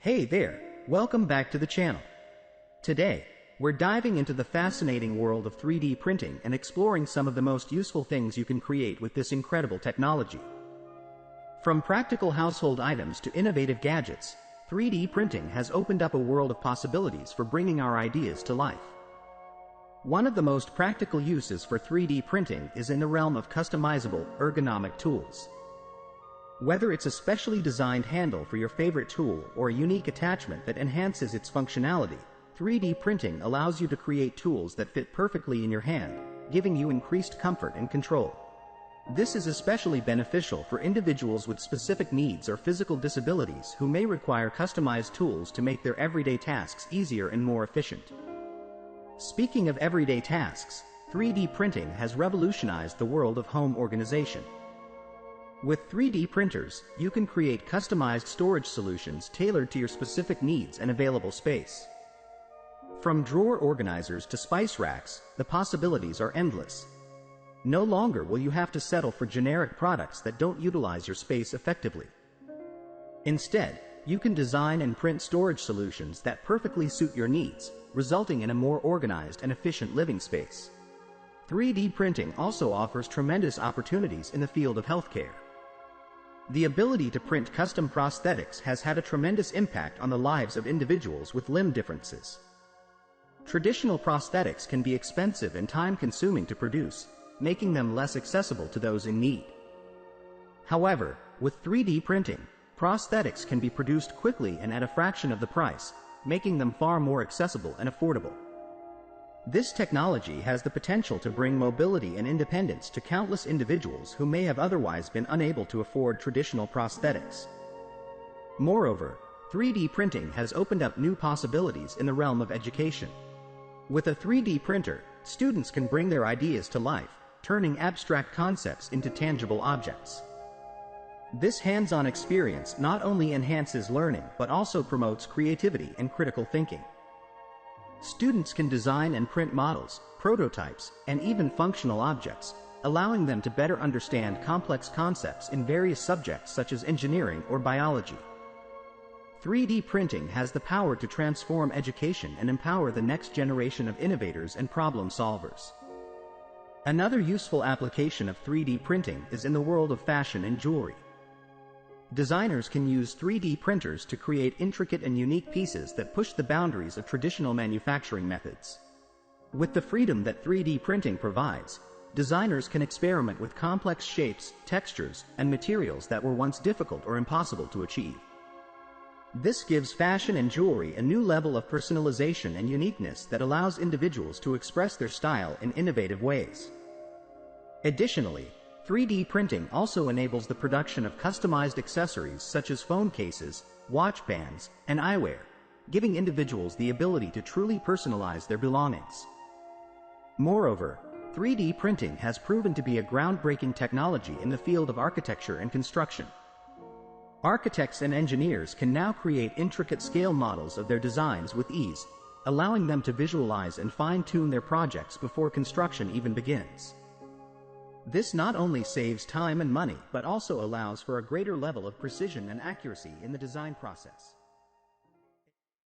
Hey there, welcome back to the channel. Today, we're diving into the fascinating world of 3D printing and exploring some of the most useful things you can create with this incredible technology. From practical household items to innovative gadgets, 3D printing has opened up a world of possibilities for bringing our ideas to life. One of the most practical uses for 3D printing is in the realm of customizable, ergonomic tools. Whether it's a specially designed handle for your favorite tool or a unique attachment that enhances its functionality, 3D printing allows you to create tools that fit perfectly in your hand, giving you increased comfort and control. This is especially beneficial for individuals with specific needs or physical disabilities who may require customized tools to make their everyday tasks easier and more efficient. Speaking of everyday tasks, 3D printing has revolutionized the world of home organization. With 3D printers, you can create customized storage solutions tailored to your specific needs and available space. From drawer organizers to spice racks, the possibilities are endless. No longer will you have to settle for generic products that don't utilize your space effectively. Instead, you can design and print storage solutions that perfectly suit your needs, resulting in a more organized and efficient living space. 3D printing also offers tremendous opportunities in the field of healthcare. The ability to print custom prosthetics has had a tremendous impact on the lives of individuals with limb differences. Traditional prosthetics can be expensive and time-consuming to produce, making them less accessible to those in need. However, with 3D printing, prosthetics can be produced quickly and at a fraction of the price, making them far more accessible and affordable. This technology has the potential to bring mobility and independence to countless individuals who may have otherwise been unable to afford traditional prosthetics. Moreover, 3D printing has opened up new possibilities in the realm of education. With a 3D printer, students can bring their ideas to life, turning abstract concepts into tangible objects. This hands-on experience not only enhances learning but also promotes creativity and critical thinking. Students can design and print models, prototypes, and even functional objects, allowing them to better understand complex concepts in various subjects such as engineering or biology. 3D printing has the power to transform education and empower the next generation of innovators and problem solvers. Another useful application of 3D printing is in the world of fashion and jewelry. Designers can use 3D printers to create intricate and unique pieces that push the boundaries of traditional manufacturing methods. With the freedom that 3D printing provides, designers can experiment with complex shapes, textures, and materials that were once difficult or impossible to achieve. This gives fashion and jewelry a new level of personalization and uniqueness that allows individuals to express their style in innovative ways. Additionally, 3D printing also enables the production of customized accessories such as phone cases, watch bands, and eyewear, giving individuals the ability to truly personalize their belongings. Moreover, 3D printing has proven to be a groundbreaking technology in the field of architecture and construction. Architects and engineers can now create intricate scale models of their designs with ease, allowing them to visualize and fine-tune their projects before construction even begins. This not only saves time and money but also allows for a greater level of precision and accuracy in the design process.